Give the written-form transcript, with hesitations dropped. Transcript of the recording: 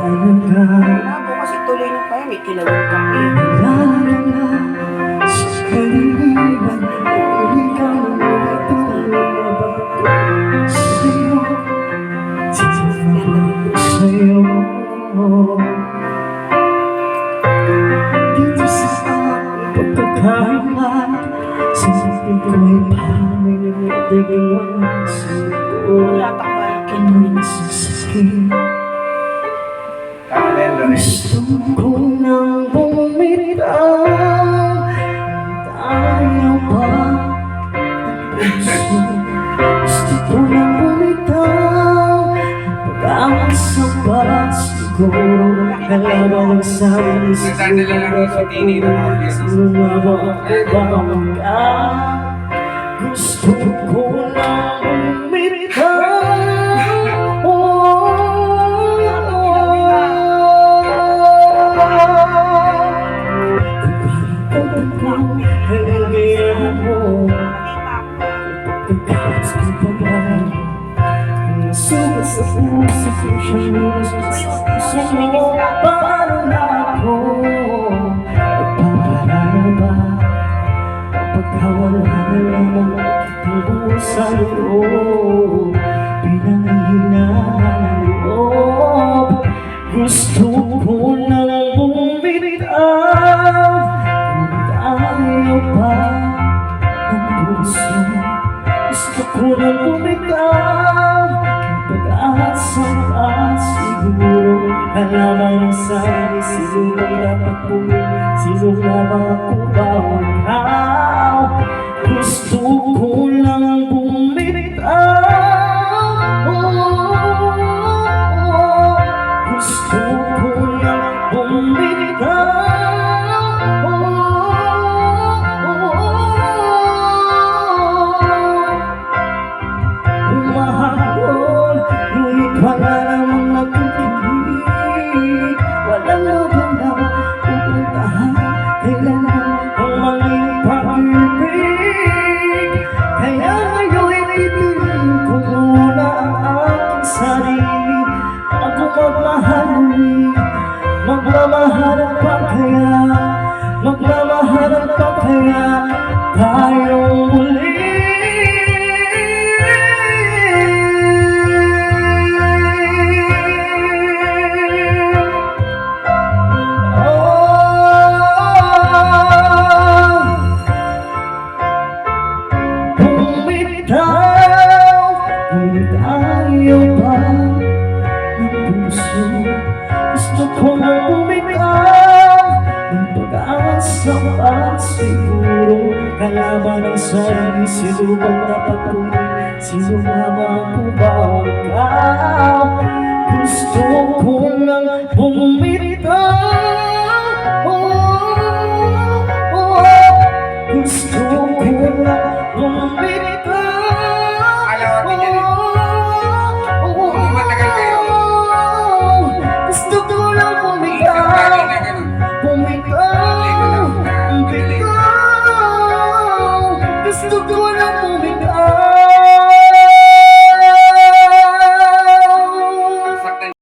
bukas ituloy nyo pa yan, may kilawin kami. Sa kaliliwan, ikaw na tumabag sa'yo, sa'yo. Dito sa aking pagkakaroon, sa isip ko'y parang may nagdidiwan sa'yo. Aking nagsasakit. Gusto ko nang bumitaw, tayo ba ang puso? Gusto ko nang bumitaw, pag-asa ba siguro kalaban ang sabi siguro nga ba ako ba? Gusto ko nang bumitaw. Sugat sa puso ko sa'yo, paano na ako magpaparaya ba? Pagkawala na lang kitang buong sa loob, pinanghihinaan ng loob. Gusto ko nang bumitaw, ayaw pa ng puso. Gusto ko nang bumitaw, pag-asa pa siguro kalaban ang sabi, sino bang dapat pumin, sino nga ba ako ba ikaw? Gusto ko lang bumitaw, gusto ko lang bumitaw. Wala namang nakikinig, walang lugar na pupuntahan, kailangan ang maging pag-ibig. Kaya ngayon ipilin ko muna ang aking sarili, ako magmahalin, magmamahalan pa kaya, magmamahalan pa kaya tayong muli. Ngunit ayaw pa ng puso. Gusto ko nang bumitaw, ng pag-asa pa siguro kalaban ang sarili, sino bang dapat pumin, sino nga ba ako ba ikaw? Gusto ko nang bumitaw, gusto ko nang bumitaw.